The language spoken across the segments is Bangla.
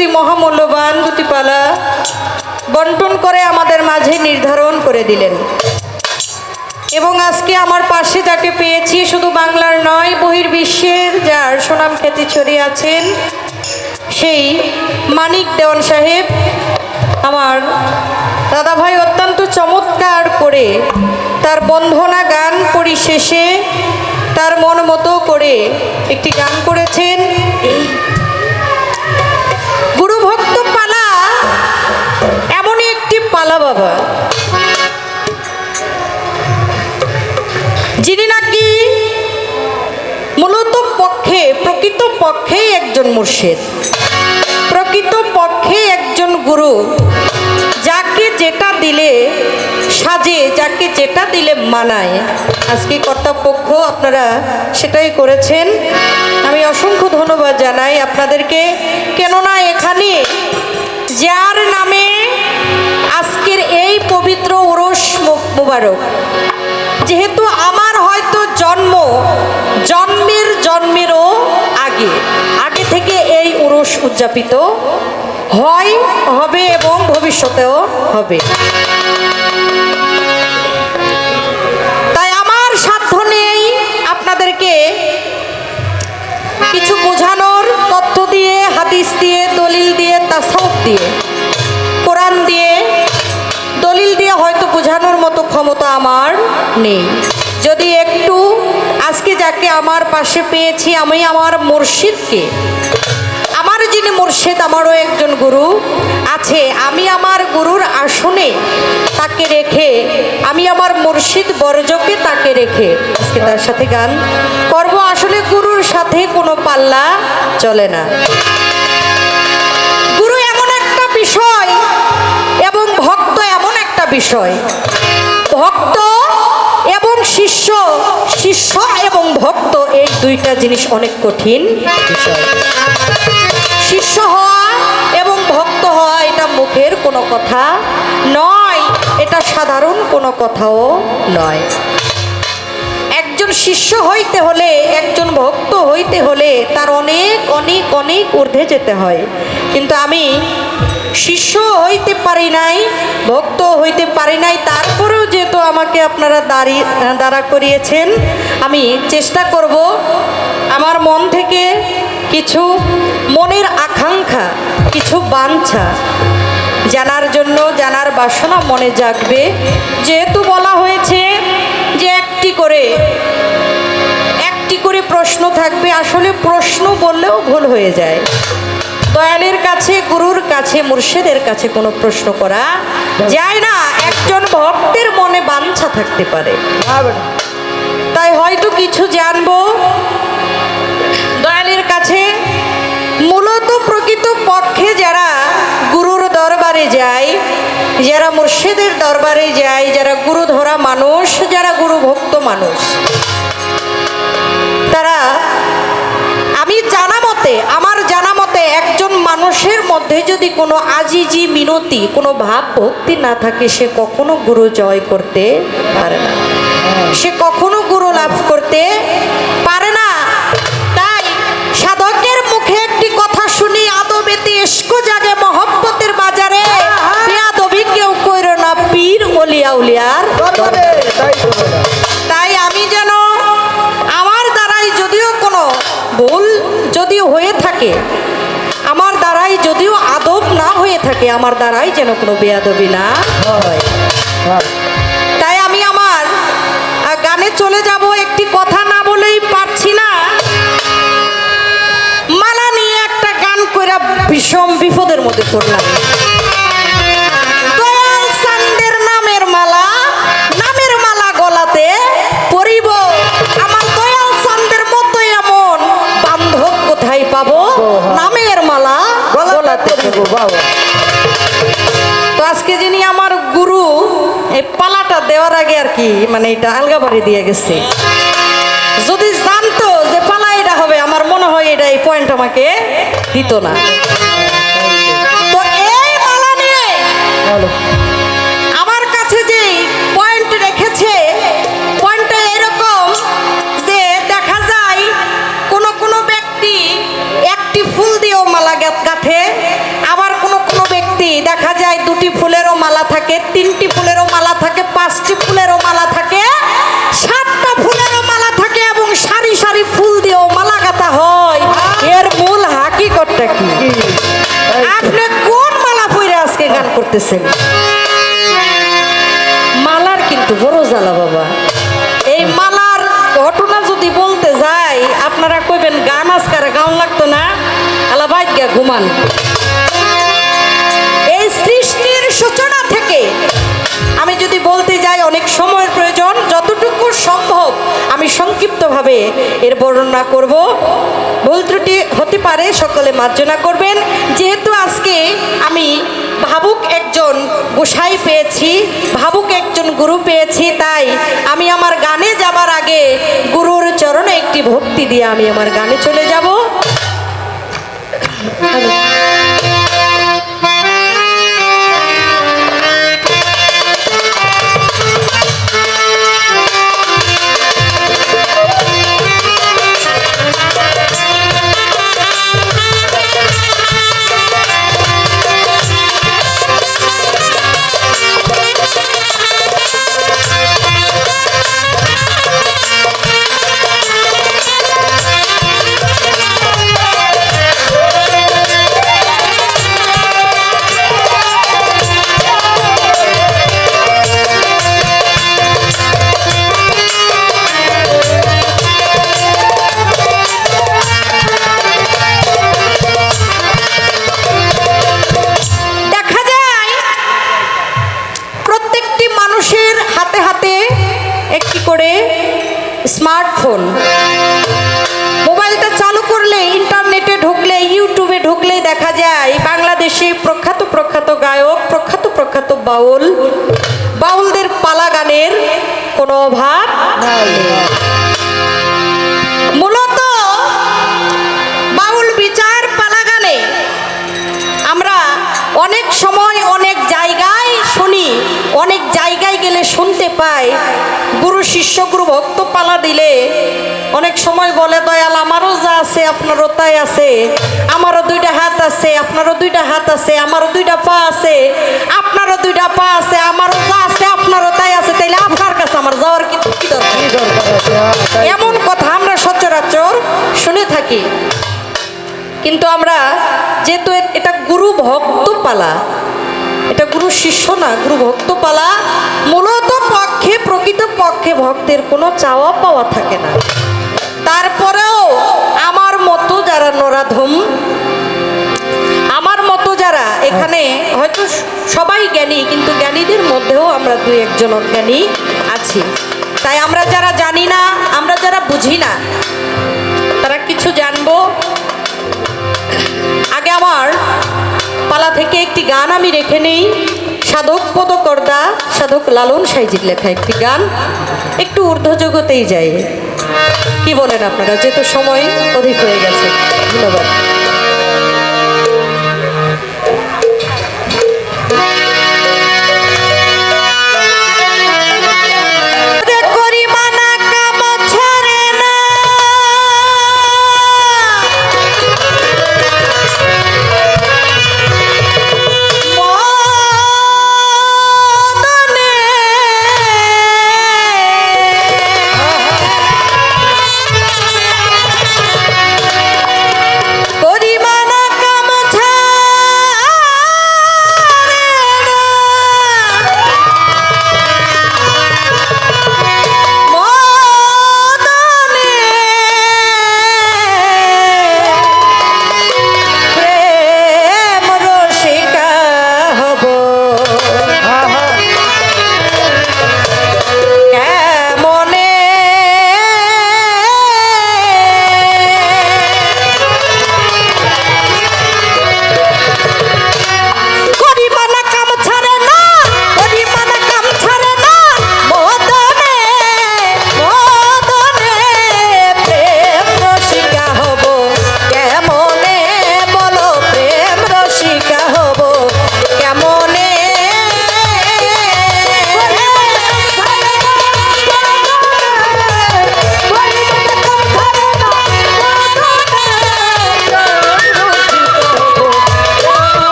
দুটি মহামূল্যবান দুটি পালা বন্টন করে আমাদের মাঝে নির্ধারণ করে দিলেন। এবং আজকে আমার পাশে যাকে পেয়েছি শুধু বাংলার নয় বহির্বিশ্বের যার সুনাম খ্যাতি ছড়িয়ে আছেন সেই মানিক দেওয়ান সাহেব আমার দাদাভাই অত্যন্ত চমৎকার করে তার বন্ধনা গান পরিশেষে তার মন মতো করে একটি গান করেছেন। গুরুভক্ত পালা এমনই একটি পালা বাবা, যিনি নাকি মূলত পক্ষে প্রকৃত পক্ষেই একজন মুর্শিদ, প্রকৃত পক্ষে একজন গুরু, যাকে যেটা দিলে সাজে, যাকে যেটা দিলে মানায়। আজকে কর্তাপক্ষ আপনারা সেটাই করেছেন, আমি অসংখ্য ধন্যবাদ জানাই আপনাদেরকে। কেননা এখানে যার নামে আজকের এই পবিত্র উরুস মুবারক, যেহেতু আমার হয়তো জন্মেরও আগে থেকে এই উরুস উদযাপিত হবে এবং ভবিষ্যতেও হবে, তাই আমার সাধ্য নেই আপনাদেরকে কিছু বোঝানোর, তথ্য দিয়ে, হাদিস দিয়ে, দলিল দিয়ে, তাসাউফ দিয়ে, কোরআন দিয়ে, দলিল দিয়ে হয়তো বোঝানোর মতো ক্ষমতা আমার নেই। যদি একটু আজকে যাকে আমার পাশে পেয়েছি, আমি আমার মুর্শিদকে, আমার যিনি মুর্শিদ, আমারও একজন গুরু আছে, আমি আমার গুরুর আসনে তাকে রেখে, আমি আমার মুর্শিদ বর্জকে তাকে রেখে আজকে তার সাথে গান করব। আসলে গুরুর সাথে কোনো পাল্লা চলে না। গুরু এমন একটা বিষয় এবং ভক্ত এমন একটা বিষয়, ভক্ত এবং শিষ্য, শিষ্য এবং ভক্ত এই দুইটা জিনিস অনেক কঠিন বিষয়। শিষ্য হওয়া এবং ভক্ত হওয়া এটা মুখের কোনো কথা নয়, এটা সাধারণ কোনো কথাও নয়। একজন শিষ্য হইতে হলে, একজন ভক্ত হইতে হলে তার অনেক অনেক অনেক ঊর্ধ্বে যেতে হয়। কিন্তু আমি শিষ্য হইতে পারি নাই, ভক্ত হইতে পারি নাই, তারপরেও যেহেতু আমাকে আপনারা দাঁড়া করিয়েছেন, আমি চেষ্টা করব আমার মন থেকে কিছু মনের আকাঙ্ক্ষা, কিছু বাঞ্ছা জানার জন্য, জানার বাসনা মনে জাগবে। যেহেতু বলা হয়েছে যে একটি করে প্রশ্ন থাকবে, আসলে প্রশ্ন বললেও ভুল হয়ে যায়। দয়ালের কাছে, গুরুর কাছে, মুর্শিদের কাছে কোনো প্রশ্ন করা যায় না। একজন ভক্তের মনে বাঞ্ছা থাকতে পারে, তাই হয়তো কিছু জানবো দয়ালের কাছে। মূলত প্রকৃত পক্ষে যারা গুরুর দরবারে যায়, যারা মুর্শিদের দরবারে যায়, যারা গুরু ধরা মানুষ, যারা গুরু ভক্ত মানুষ, তারা আমি জানা মতে, আমার জানা মতে একজন মানুষের মধ্যে যদি কোনো আজিজি মিনতি, কোনো ভাব ভক্তি না থাকে, সে কখনো গুরু জয় করতে পারে না, সে কখনো গুরু লাভ করতে পারে না। তাই সাধকের মুখে একটি কথা শুনি, আদবেতে ইশক জাগে মহব্বতের বাজারে, বেয়াদবি কেউ কইরো না পীর ওলিয়া উলিয়ার। তাই আমি যেন আমার দ্বারাই যদিও কোনো ভুল যদিও হয়ে থাকে, আমার দ্বারাই যদিও আদব না হয়ে থাকে, আমার দ্বারাই যেন কোনো বেয়াদবি না হয়। তাই আমি আমার গানে চলে যাব। একটি কথা না বলেই পারছি না, মালা নিয়ে একটা গান কইরা ভীষণ বিপদের মধ্যে পড়লাম। দয়াল চাঁদের নামের মালা, নামের মালা গলাতে পরিব, আমার দয়াল চাঁদের মতো এমন বান্ধব কোথায় পাবো, নামের মালা গলাতে পরিব। তো আজকে যিনি আমার গুরু, এই পালাটা দেওয়ার আগে আর কি মানে এটা আলগাবাড়ি দিয়ে গেছে। যদি জানতো যে পালা এটা হবে, আমার মনে হয় এটা এই পয়েন্ট আমাকে দিত না। তো এই পালা নিয়ে আমার কাছে যে পয়েন্ট রেখেছে, পয়েন্টটা এরকম যে দেখা যায় কোনো ব্যক্তি একটি ফুল দিয়েও মালা গাঁথে, ফুলেরও মালা থাকে, 3টি ফুলেরও মালা থাকে, 5টি ফুলেরও মালা থাকে, 7টা ফুলেরও মালা থাকে এবং সারি সারি ফুল দিয়েও মালা গাঁথা হয়। এর মূল হাকিকতটা কি? আপনি কোন মালা পরে আজকে গান করতেছেন? মালার কিন্তু বড় জ্বালা বাবা। এই মালার ঘটনা যদি বলতে যাই আপনারা কইবেন গান আজকার গান লাগতো না, আলা বাইক গিয়া ঘুমান। এই সৃষ্টির সূচনা থেকে আমি যদি বলতে যাই অনেক সময়ের প্রয়োজন, যতটুকু সম্ভব আমি সংক্ষিপ্তভাবে এর বর্ণনা করব। ভুল ত্রুটি হতে পারে, সকলে মার্জনা করবেন। যেহেতু আজকে আমি ভাবুক একজন গোসাই পেয়েছি, ভাবুক একজন গুরু পেয়েছি, তাই আমি আমার গানে যাবার আগে গুরুর চরণে একটি ভক্তি দিয়ে আমি আমার গানে চলে যাব। স্মার্টফোন, মোবাইলটা চালু করলে, ইন্টারনেটে ঢুকলে, ইউটিউবে ঢুকলেই দেখা যায় বাংলাদেশে প্রখ্যাত গায়ক, প্রখ্যাত বাউলদের পালা গানের কোনো অভাব নেই। মূলত বাউল বিচার পালা গানে আমরা অনেক সময় অনেক জায়গায় শুনি, অনেক জায়গায় গেলে শুনতে পাই গুরু শিষ্য গুরু ভক্ত পালা দিলে অনেক সময় বলে, দয়াল আমারও যা আছে আপনারও তাই আছে, আমারও 2টা হাত আছে আপনারও 2টা হাত আছে, আমারও 2টা পা আছে আপনারও 2টা পা আছে, আমারও যা আছে আপনারও তাই আছে, তাইলে আপনার কাছে আমার যাওয়ার কি দরকার? এমন কথা আমরা সচরাচর শুনে থাকি। কিন্তু আমরা যেহেতু এটা গুরু ভক্ত পালা, এটা গুরু শিষ্য না, গুরু ভক্ত পালা, মূলত পক্ষে প্রকৃত পক্ষে ভক্তের কোনো চাওয়া পাওয়া থাকে না। তারপরেও আমার মতো যারা নরাধম, আমার মতো যারা এখানে হয়তো সবাই জ্ঞানী, কিন্তু জ্ঞানীদের মধ্যেও আমরা 2-1জন অজ্ঞানী আছি। তাই আমরা যারা জানি না, আমরা যারা বুঝি না, তারা কিছু জানবো। আগে আমার পালা থেকে একটি গান আমি রেখে নেই, সাধক পদকর্দা সাধক লালন সাইজির লেখা একটি গান, একটু ঊর্ধ্ব জগতেই যাই, কি বলেন আপনারা? যেহেতু সময় অধিক হয়ে গেছে। ধন্যবাদ। করি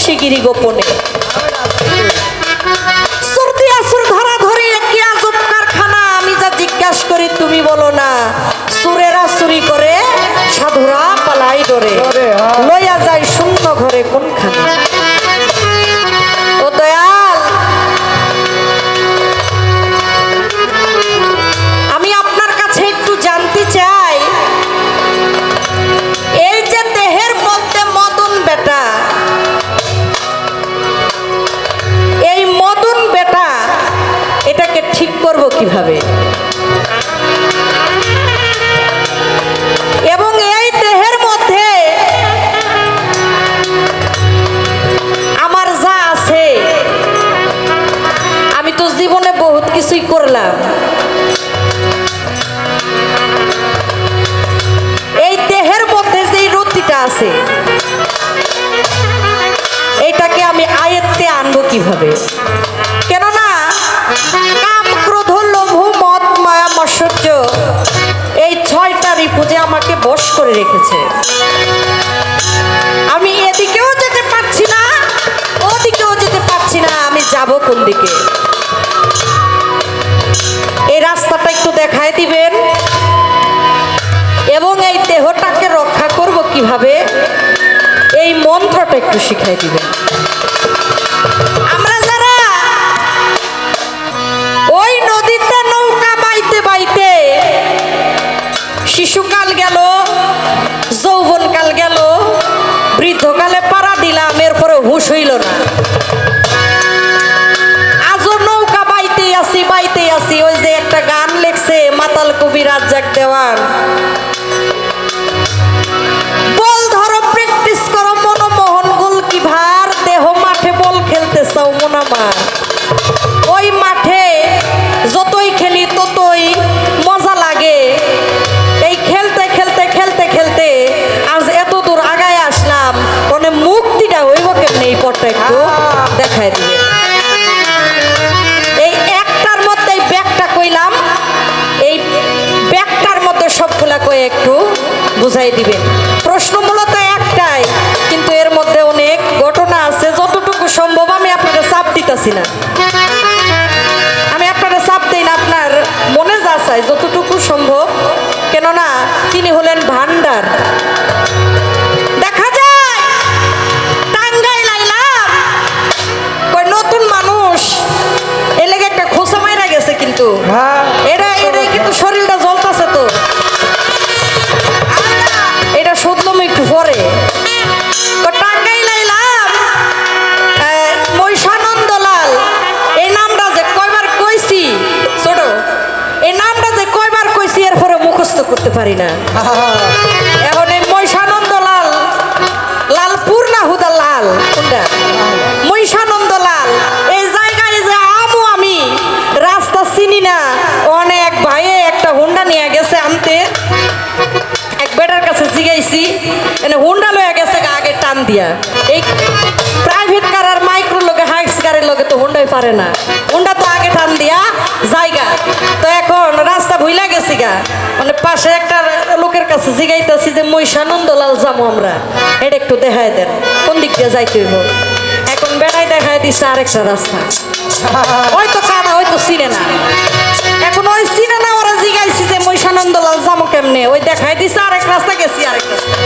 শিগিরি গোপনে। সুরতি আসুর ধরা ধরি কি আজব কারখানা, আমি যা জিজ্ঞাসা করি তুমি বলো না। সুরেরা চুরি করে সাধুরা পালাই ডরে, লইয়া যায় শূন্য ঘরে কোনখানে। ও দয়াল, আমি আপনার কাছে একটু জানতে চাই, এই যে দেহের মধ্যে মদন বেটা, এই মদন বেটা এটাকে ঠিক করব কিভাবে? এবং এই দেহের মধ্যে আমার যা আছে, আমি তো জীবনে বহুত কিছুই করলাম, এই দেহের মধ্যে যে রতিটা আছে এটাকে আমি আয়ত্তে আনবো কিভাবে? কেননা কাম ক্রোধ লোভ মদ মায়া মৎসর্য এই 6টা রিপুজে আমাকে বশ করে রেখেছে। আমি এদিকেও যেতে পারছি না, ওদিকেও যেতে পারছি না, আমি যাব কোন দিকে? এই রাস্তাটা একটু দেখায় দিবেন এবং এই দেহটাকে রক্ষা করব কিভাবে এই মন্ত্রটা একটু শিখাই দিবেন। আমরা যারা ওই নদীতে নৌকা বাইতে বাইতে শিশুকাল গেল, যৌবনকাল গেল, বৃদ্ধকালে পাড়া দিলাম, এরপরে হুঁশ হইল না, আজও নৌকা বাইতেই আসি বাইতেই আসি। ওই যে একটা গান লেখছে মাতাল কবি রাজ্জাক দেওয়ান, বল ধরো প্র্যাকটিস করো মনমোহন গোল কি ভার, দেহ মাঠে বল খেলতে চাও মন আমার। ওই মাঠে যতই খেলি ততই মজা লাগে, এই খেলতে খেলতে খেলতে খেলতে আজ এত দূর আগায় আসলাম, মানে মুক্তিটা হইব কেমনি এই পথটা একটু দেখায় দিবে। এই একটার মধ্যে এই ব্যাগটা কইলাম, এই ব্যাগটার মধ্যে সবগুলা কয়ে একটু বুঝাই দিবেন। প্রশ্ন মূলত একটাই, কিন্তু এর মধ্যে অনেক ঘটনা আছে, যতটুকু সম্ভব আমি আপনাকে চাপ দিতেছি না, আমি আপনারা চাপ দিই না, আপনার মনে যা চাই যতটুকু সম্ভব। কেননা তিনি হলেন ভান্ডার। দেখা যায় টাঙ্গাইল আইলাম, কই নতুন মানুষ এর লেগে একটা খোসা মাইরা গেছে, কিন্তু এরা কিন্তু শরীরটা জ্বলতাছে, তো এটা শুনলাম একটু পরে। টাঙ্গাইল আইলাম, মহিষানন্দলাল এই নামটা যে কয়বার কইছি, ছোট এই নামটা যে কয়বার কইছি এরপরে মুখস্থ করতে পারি না। এখন এই মহিষানন্দলাল, লালপুর না হুদা লাল কোনটা? মহিষানন্দলাল এই জায়গায় যে আমু আমি রাস্তা চিনি না, অনেক ভাইয়ে একটা হুন্ডা নিয়ে গেছে আনতে, এক বেটার কাছে জিগাইছি, হুন্ডা লয়ে গেছে আগে টান দিয়া। এই প্রাইভেট কার আর মাইক্রো লোকে হাইক্স কারের লোকে তো হুন্ডাই পারে না, হুন্ডা তো আগে টান দিয়া জায়গা। তো এখন রাস্তা ভুইলা গেছি গা, মানে পাশে একটা লোকের কাছে জিগাইতেছি যে মহিষানন্দলাল যাবো আমরা, এটা একটু দেখায় দেন কোন দিক দিয়ে যাইতে হইব। এখন বেড়াই দেখায় দিচ্ছে আরেকটা রাস্তা, হয়তো কানা হয়তো চিনে না। এখন ওই চিনে না, ওরা জিগাইছি যে মহিষানন্দলাল যাবো কেমনে, ওই দেখাই দিচ্ছে আরেক রাস্তা, গেছি আরেক রাস্তা।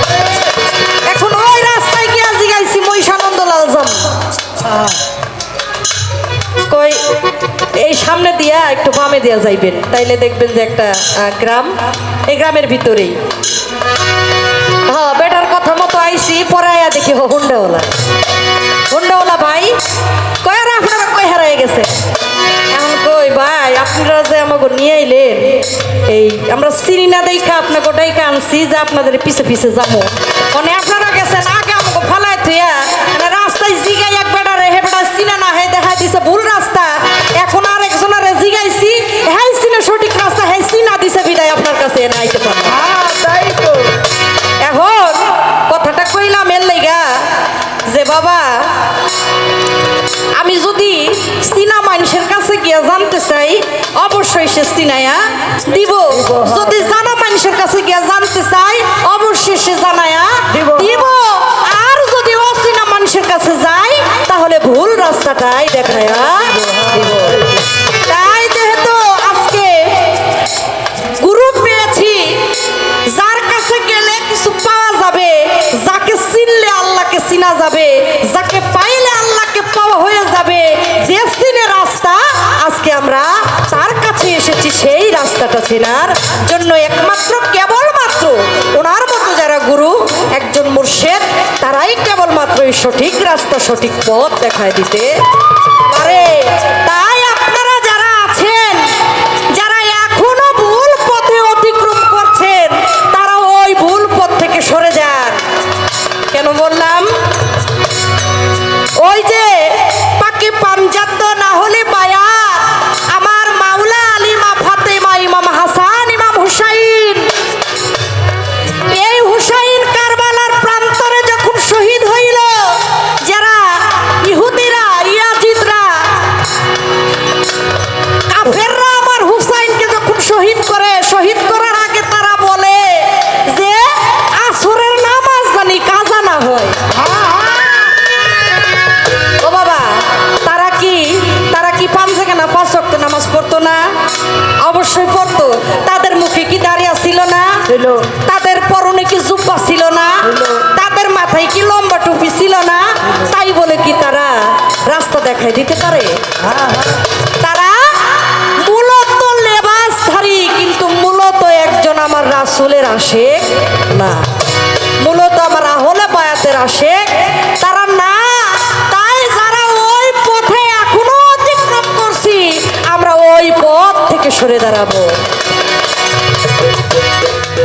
এখন ওই রাস্তায় গিয়া জিগাইছি মহিষানন্দলাল যাবো, কই এই সামনে দিয়া একটু বামে দিয়া যাইবেন, তাইলে দেখবেন যে একটা গ্রাম, এই গ্রামের ভিতরেই। হ্যাঁ, বেটার কথা মতো আইসি, পরাইয়া দেখি হুন্ডাওয়ালা, হুন্ডাওয়ালা ভাই কয় আর আপনারা কই হারাই গেছে। এখন কই ভাই আপনারা যে আমাকে নিয়ে আইলেন, এই আমরা চিনি না দেখা আপনাকে ডাইকা আনছি যে আপনাদের পিছে পিছে যাবো, মানে আপনারা গেছেন আগে আমাকে ফালাই থুয়া, রাস্তায় জিগাই এক বেটারে, হে বেটা চিনে না, হে দেখা দিছে ভুল রাস্তা। এখন আরেকজনের জিগাইছি, হ্যাঁ চিনে সঠিক রাস্তা, হ্যাঁ চিনা দিছে বিদায় আপনার কাছে এনে আইতে পারে। এখন কথাটা কইলাম এর লাইগা যে বাবা, আমি যদি চিনা মানুষের কাছে গিয়া জানতে চাই, অবশ্যই সে চিনায়া দিব। যদি জানা মানুষের কাছে গিয়া জানতে চাই, অবশ্যই সে জানায়া দিব। আর যদি অচিনা মানুষের কাছে যাই, রাস্তাটাই দেখায় দিব। তাই যেহেতু আজকে গুরু পেয়েছি, যার কাছে গেলে কিছু পাওয়া যাবে, যাকে চিনলে আল্লাহকে চিনা যাবে, যাকে পাইলে আল্লাহকে পাওয়া হয়ে যাবে, যে চিনে রাস্তা, আজকে আমরা তার কাছে এসেছি সেই রাস্তাটা চেনার জন্য। একমাত্র কেবলমাত্র ওনার মতো যারা গুরু, একজন মুর্শিদ, তারাই কেবলমাত্র এই সঠিক রাস্তা, সঠিক পথ দেখায় দিতে পারে। তাই আপনারা যারা আছেন, যারা এখনো ভুল পথে অতিক্রম করছেন, তারা ওই ভুল পথ থেকে সরে যান। কেন বললাম? ওই যে পাকে পাঞ্জাত না হলে বায়াত, আমার মাওলা আলিমা ফাতেমা ইমাম হাসান ইমাম হুসাইন, এই হুসাইন কারবালার প্রান্তরে যখন শহীদ হইল, যারা ইহুদিরা, ইয়াজিদরা, কাফেররা আমার হুসাইনকে যখন শহীদ করে, শহীদ করার আগে তারা বলে যে আসরের নামাজ জানি কাজা না হয়। ও বাবা, তারা কি পাঁচখানা পাঁচ ওয়াক্ত নামাজ পড়তো না? অবশ্যই পড়তো। তাদের মুখে কি দাঁড়িয়ে ছিল না? তাদের পরনে কি জুব্বা ছিল না? তাদের মাথায় কি লম্বা টুপি ছিল না? তাই বলে কি তারা রাস্তা দেখায় দিতে পারে? তারা মূলত লেবাসধারী, কিন্তু মূলত একজন আমার রাসূলের আশিক না, মূলত আমার আহলে বায়াতের আশিক তারা না। তাই যারা ওই পথে এখনো অতিক্রম করছি, আমরা ওই পথ থেকে সরে দাঁড়াবো।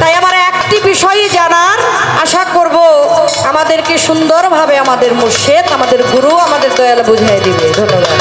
তাই আমার একটি বিষয় জানার আশা করব, আমাদেরকে সুন্দরভাবে আমাদের মুর্শিদ, আমাদের গুরু, আমাদের দয়াল বুঝিয়ে দিবে। ধন্যবাদ।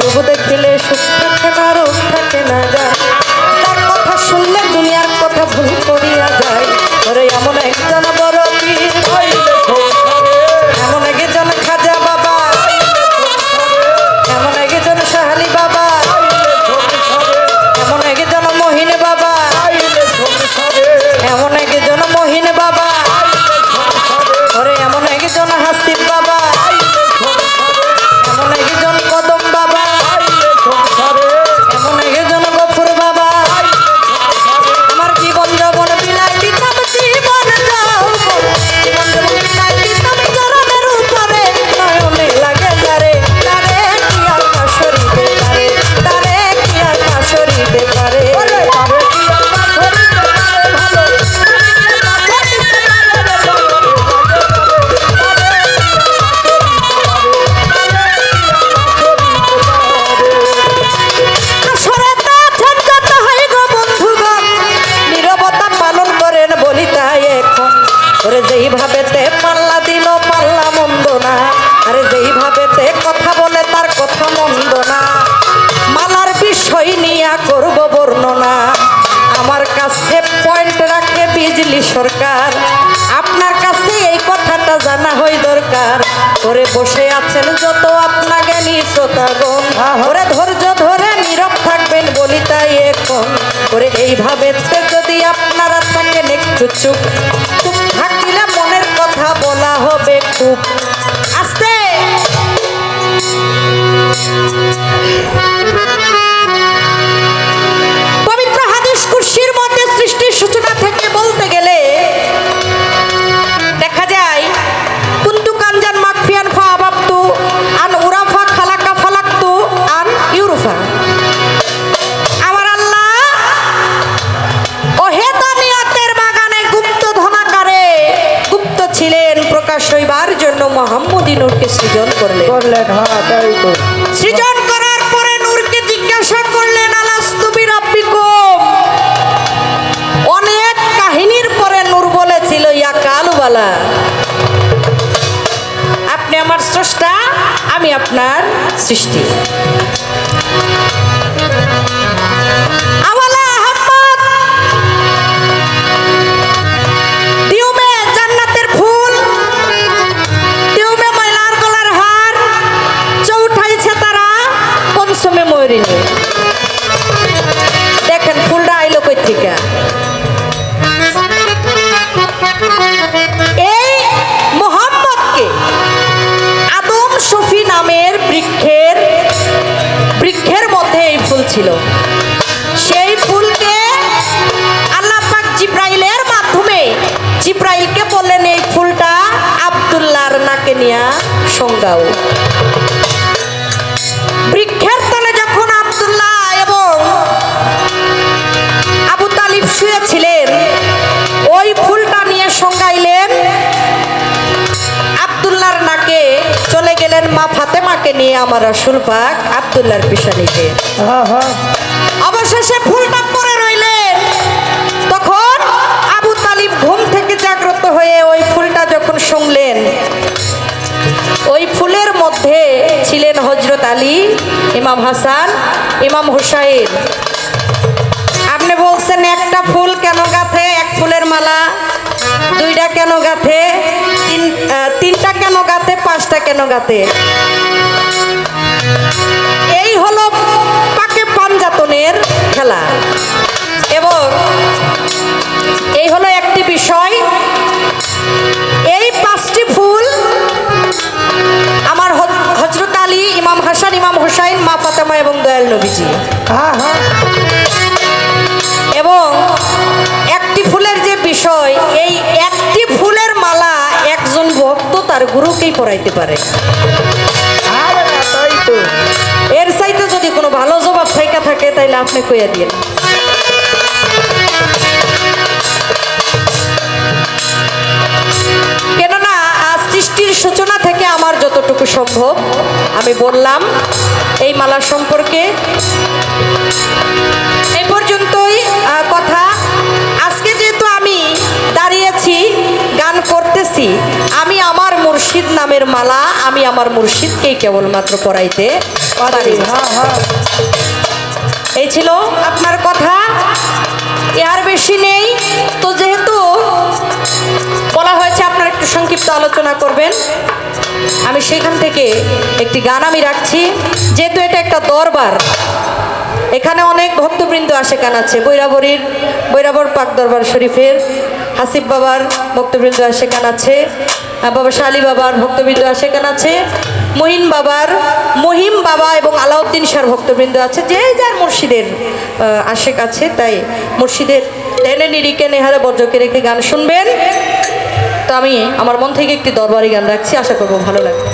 রূপ দেখিলে সুখ থাকে না, রূপ থাকে না যায়, তার কথা শুনলে দুনিয়ার কথা ভুল করিয়া যায়। ওরে এমন একজন বড় পীর, এমন একজন খাজা বাবা, এমন একজন সাহালি বাবা, এমন একজন মহিন বাবা, এমন একজন মহিন বাবা, ওরে এমন একজন হাসিব বাবা, এমন একজন কদম বাবা, এমন একজন গফুর বাবা। আমার জীবন যৌবন বিলায় দিতাম, জীবন যৌবন, জীবন যৌবন বিলায় দিতাম চরণের উপরে, নয়নে লাগে যারে, তারে কি আর পাশরিতে পারে, তারে কি আর পাশরিতে পারে, যেইভাবেতে পাল্লা দিল পাল্লা মন্দ না, আরে যেইভাবেতে কথা বলে তার কথা মন্দ না। মালার বিষয় নিয়ে করব বর্ণনা, আমার কাছে পয়েন্ট রাখে বিজলি সরকার, আপনার কাছে এই কথাটা জানা হয় দরকার। করে বসে আছেন যত আপনা জ্ঞানী শ্রোতাগণ, ওরে ধৈর্য ধরে নীরব থাকবেন বলি তাই এখন। করে এইভাবে যদি আপনারা থাকেন একটু চুপ, চুপ থাকিলে মনের কথা বলা হবে খুব। করলেন, হ্যাঁ তাই তো। সৃজন করার পরে নূরকে জিজ্ঞাসা করলেন আলাস্তু বিরাব্বিকুম। অনেক কাহিনীর পরে নূর বলেছিল ইয়া কালুবালা, আপনি আমার স্রষ্টা, আমি আপনার সৃষ্টি। আওয়ালা আহম্মদ দিউমে জান্নাতের ফুল, দিউমে ময়লার গলার হার, চৌঠাইছে তারা পঞ্চমে ময়ূরিনী। দেখেন ফুলটা আইলো কই থেকে। এই মোহাম্মদকে আদম শফি নামের বৃক্ষের মধ্যে এই ফুল ছিল। সেই ফুলকে আল্লাহ পাক জিব্রাইলের মাধ্যমে জিব্রাইলকে বললেন এই ফুলটা আব্দুল্লাহর নাকে নিয়া সংজ্ঞাও। বৃক্ষের তলে যখন আব্দুল্লাহ এবং আবু তালিব শুয়েছিলেন, ওই ফুলটা নিয়ে সংজ্ঞাইলেন। আব্দুল্লাহর নাকে চলে গেলেন মা ফাতেমাকে নিয়ে আমার রাসূল পাক আব্দুল্লাহর পিছানিতে। হ্যাঁ হ্যাঁ। অবশেষে ফুলটা পরে রইলেন। তখন আবু তালিব ঘুম থেকে জাগ্রত হয়ে ওই ফুলটা যখন শুনলেন, ওই ফুলের মধ্যে ছিলেন হযরত আলী, ইমাম হাসান, ইমাম হুসাইন। আপনি বলছেন একটা ফুল কেন গাঁথে, এক ফুলের মালা দুইটা কেন গাঁথে, তিনটা কেন গাঁথে, পাঁচটা কেন গাঁথে? এই হলো পাকে পাঞ্জাতনের খেলা। এবং এই হলো একটি বিষয়, এই পাঁচটি ফুল আমার হযরত আলী, ইমাম হাসান, ইমাম হুসাইন, মা ফাতেমা এবং দয়াল নবীজি। হ্যাঁ হ্যাঁ। এবং একটি ফুলের যে বিষয়, এই একটি ফুলের মালা একজন ভক্ত তার গুরুকেই পরাইতে পারে। আরে না, তাই তো। এর চাইতে যদি কোনো ভালো জবাব থাইকা থাকে তাইলে আপনি কইয়া দিন। কেননা সৃষ্টির সূচনা থেকে আমার যতটুকু সম্ভব আমি বললাম এই মালা সম্পর্কে। এই পর্যন্তই কথা। আজকে যেহেতু আমি দাঁড়িয়েছি, গান করতেছি, আমি আমার মুর্শিদ নামের মালা আমি আমার মুর্শিদকেই কেবলমাত্র পড়াইতে পারি। হ্যাঁ হ্যাঁ। এই ছিল আপনার কথা, এর বেশি নেই। তো যেহেতু বলা হয়েছে আপনারা একটু সংক্ষিপ্ত আলোচনা করবেন, আমি সেখান থেকে একটি গান আমি রাখছি। যেহেতু এটা একটা দরবার, এখানে অনেক ভক্তবৃন্দ আশেকান আছে। বৈরাবর পাক দরবার শরীফের হাসিব বাবার ভক্তবৃন্দ আশেকান আছে, বাবা শালী বাবার ভক্তবৃন্দ আশেকান আছে, মহিম বাবা এবং আলাউদ্দিন শাহর ভক্তবৃন্দ আছে। যে যার মুর্শিদের আশেক আছে, তাই মুর্শিদের টেনে নিরিকে নেহারে বর্জকে রেখে গান শুনবেন। তো আমি আমার মন থেকে একটি দরবারি গান রাখছি, আশা করবো ভালো লাগবে।